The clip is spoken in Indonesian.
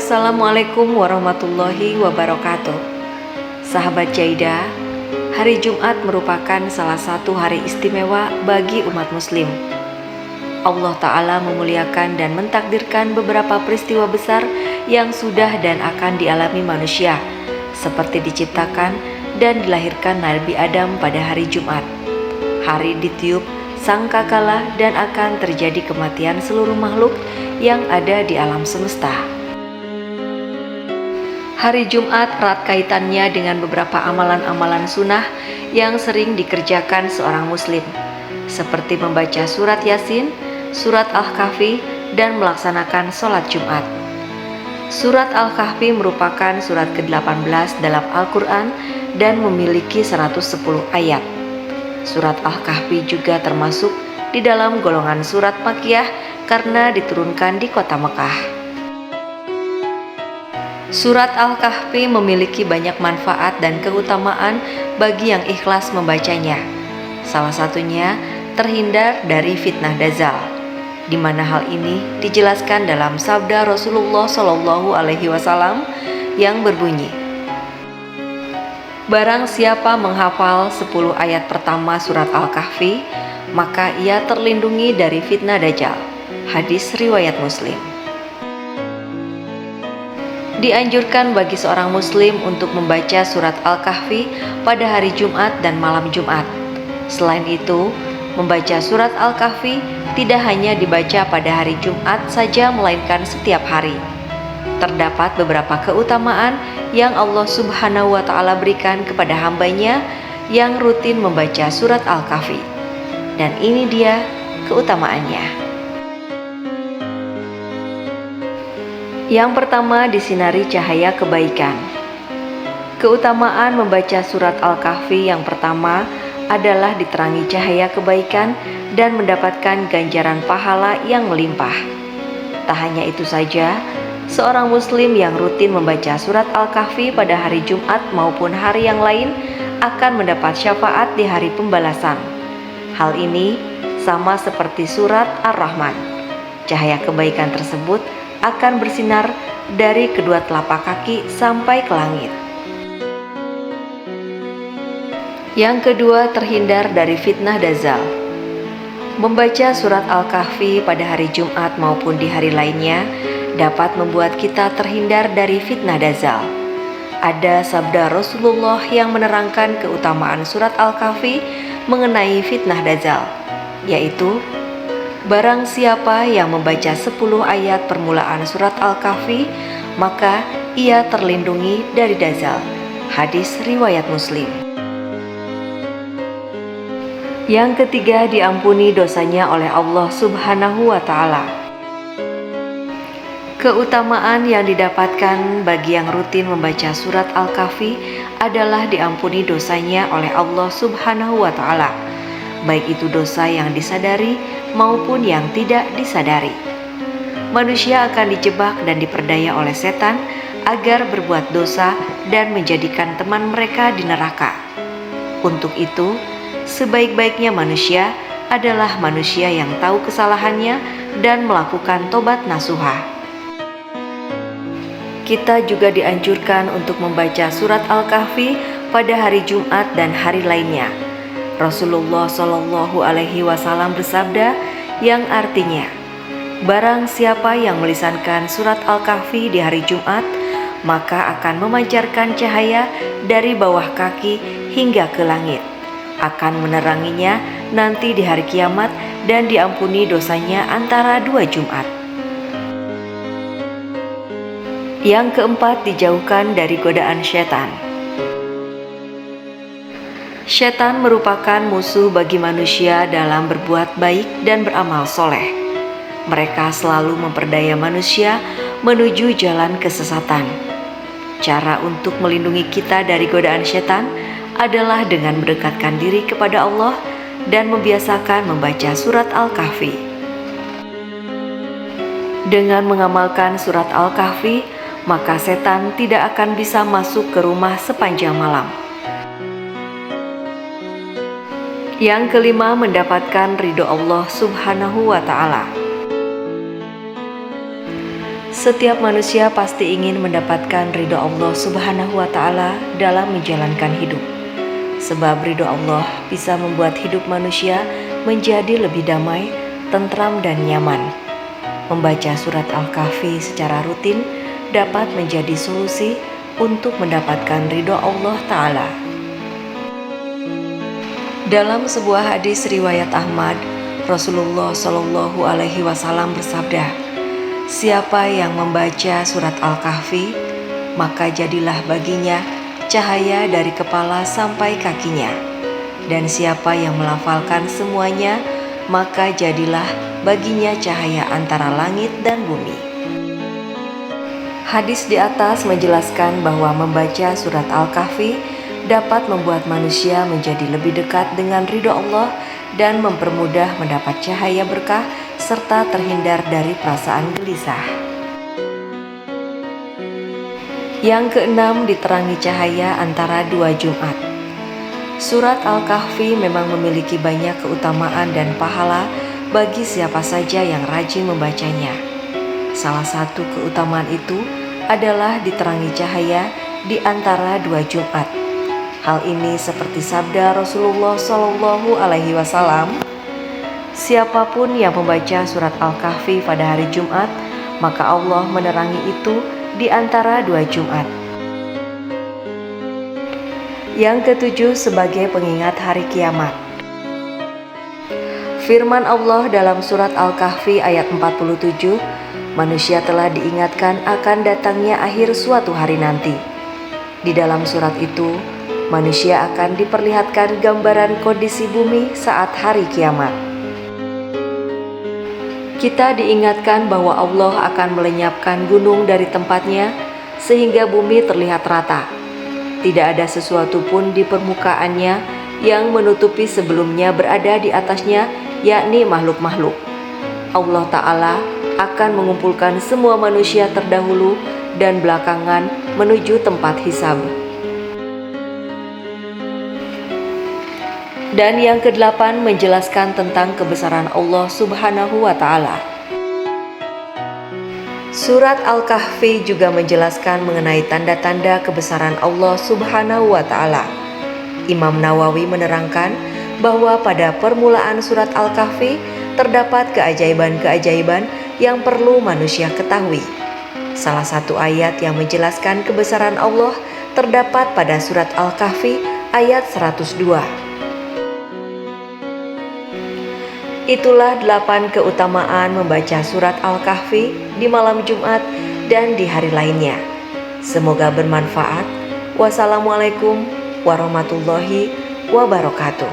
Assalamualaikum warahmatullahi wabarakatuh. Sahabat Jaidah, hari Jumat merupakan salah satu hari istimewa bagi umat muslim. Allah Ta'ala memuliakan dan mentakdirkan beberapa peristiwa besar yang sudah dan akan dialami manusia, seperti diciptakan dan dilahirkan Nabi Adam pada hari Jumat. Hari ditiup sangkakala dan akan terjadi kematian seluruh makhluk yang ada di alam semesta. Hari Jumat erat kaitannya dengan beberapa amalan-amalan sunnah yang sering dikerjakan seorang muslim, seperti membaca surat Yasin, surat Al-Kahfi, dan melaksanakan sholat Jumat. Surat Al-Kahfi merupakan surat ke-18 dalam Al-Quran dan memiliki 110 ayat. Surat Al-Kahfi juga termasuk di dalam golongan surat Makkiyah karena diturunkan di kota Mekah. Surat Al-Kahfi memiliki banyak manfaat dan keutamaan bagi yang ikhlas membacanya. Salah satunya terhindar dari fitnah dajjal, di mana hal ini dijelaskan dalam sabda Rasulullah SAW yang berbunyi, "Barang siapa menghafal 10 ayat pertama surat Al-Kahfi, maka ia terlindungi dari fitnah dajjal." Hadis riwayat Muslim. Dianjurkan bagi seorang muslim untuk membaca surat Al-Kahfi pada hari Jumat dan malam Jumat. Selain itu, membaca surat Al-Kahfi tidak hanya dibaca pada hari Jumat saja, melainkan setiap hari. Terdapat beberapa keutamaan yang Allah Subhanahu wa Ta'ala berikan kepada hambanya yang rutin membaca surat Al-Kahfi. Dan ini dia keutamaannya. Yang pertama, disinari cahaya kebaikan. Keutamaan membaca surat Al-Kahfi yang pertama adalah diterangi cahaya kebaikan dan mendapatkan ganjaran pahala yang melimpah. Tak hanya itu saja, seorang muslim yang rutin membaca surat Al-Kahfi pada hari Jumat maupun hari yang lain akan mendapat syafaat di hari pembalasan. Hal ini sama seperti surat Ar-Rahman. Cahaya kebaikan tersebut akan bersinar dari kedua telapak kaki sampai ke langit. Yang kedua, terhindar dari fitnah dajjal. Membaca surat Al-Kahfi pada hari Jumat maupun di hari lainnya dapat membuat kita terhindar dari fitnah dajjal. Ada sabda Rasulullah yang menerangkan keutamaan surat Al-Kahfi mengenai fitnah dajjal, yaitu, "Barang siapa yang membaca 10 ayat permulaan surat Al-Kahfi, maka ia terlindungi dari dajjal." Hadis riwayat Muslim. Yang ketiga, diampuni dosanya oleh Allah Subhanahu wa Ta'ala. Keutamaan yang didapatkan bagi yang rutin membaca surat Al-Kahfi adalah diampuni dosanya oleh Allah Subhanahu wa Ta'ala, baik itu dosa yang disadari maupun yang tidak disadari. Manusia akan dijebak dan diperdaya oleh setan agar berbuat dosa dan menjadikan teman mereka di neraka. Untuk itu, sebaik-baiknya manusia adalah manusia yang tahu kesalahannya dan melakukan tobat nasuha. Kita juga dianjurkan untuk membaca surat Al-Kahfi pada hari Jumat dan hari lainnya. Rasulullah SAW bersabda yang artinya, "Barang siapa yang melisankan surat Al-Kahfi di hari Jumat, maka akan memancarkan cahaya dari bawah kaki hingga ke langit, akan meneranginya nanti di hari kiamat dan diampuni dosanya antara 2 Jumat." Yang keempat, dijauhkan dari godaan setan. Setan merupakan musuh bagi manusia dalam berbuat baik dan beramal soleh. Mereka selalu memperdaya manusia menuju jalan kesesatan. Cara untuk melindungi kita dari godaan setan adalah dengan mendekatkan diri kepada Allah dan membiasakan membaca surat Al-Kahfi. Dengan mengamalkan surat Al-Kahfi, maka setan tidak akan bisa masuk ke rumah sepanjang malam. Yang kelima, mendapatkan ridho Allah Subhanahu wa Ta'ala. Setiap manusia pasti ingin mendapatkan ridho Allah Subhanahu wa Ta'ala dalam menjalankan hidup. Sebab ridho Allah bisa membuat hidup manusia menjadi lebih damai, tentram, dan nyaman. Membaca surat Al-Kahfi secara rutin dapat menjadi solusi untuk mendapatkan ridho Allah Ta'ala. Dalam sebuah hadis riwayat Ahmad, Rasulullah Shallallahu Alaihi Wasallam bersabda, "Siapa yang membaca surat Al-Kahfi, maka jadilah baginya cahaya dari kepala sampai kakinya. Dan siapa yang melafalkan semuanya, maka jadilah baginya cahaya antara langit dan bumi." Hadis di atas menjelaskan bahwa membaca surat Al-Kahfi dapat membuat manusia menjadi lebih dekat dengan ridho Allah dan mempermudah mendapat cahaya berkah serta terhindar dari perasaan gelisah. Yang keenam, diterangi cahaya antara dua Jumat. Surat Al-Kahfi memang memiliki banyak keutamaan dan pahala bagi siapa saja yang rajin membacanya. Salah satu keutamaan itu adalah diterangi cahaya di antara dua Jumat. Hal ini seperti sabda Rasulullah Shallallahu Alaihi Wasallam, "Siapapun yang membaca surat Al-Kahfi pada hari Jumat, maka Allah menerangi itu di antara dua Jumat." Yang ketujuh, sebagai pengingat hari kiamat. Firman Allah dalam surat Al-Kahfi ayat 47, manusia telah diingatkan akan datangnya akhir suatu hari nanti. Di dalam surat itu, manusia akan diperlihatkan gambaran kondisi bumi saat hari kiamat. Kita diingatkan bahwa Allah akan melenyapkan gunung dari tempatnya sehingga bumi terlihat rata. Tidak ada sesuatu pun di permukaannya yang menutupi sebelumnya berada di atasnya, yakni makhluk-makhluk. Allah Ta'ala akan mengumpulkan semua manusia terdahulu dan belakangan menuju tempat hisab. Dan yang kedelapan, menjelaskan tentang kebesaran Allah Subhanahu wa Ta'ala. Surat Al-Kahfi juga menjelaskan mengenai tanda-tanda kebesaran Allah Subhanahu wa Ta'ala. Imam Nawawi menerangkan bahwa pada permulaan surat Al-Kahfi terdapat keajaiban-keajaiban yang perlu manusia ketahui. Salah satu ayat yang menjelaskan kebesaran Allah terdapat pada surat Al-Kahfi ayat 102. Itulah 8 keutamaan membaca surat Al-Kahfi di malam Jumat dan di hari lainnya. Semoga bermanfaat. Wassalamualaikum warahmatullahi wabarakatuh.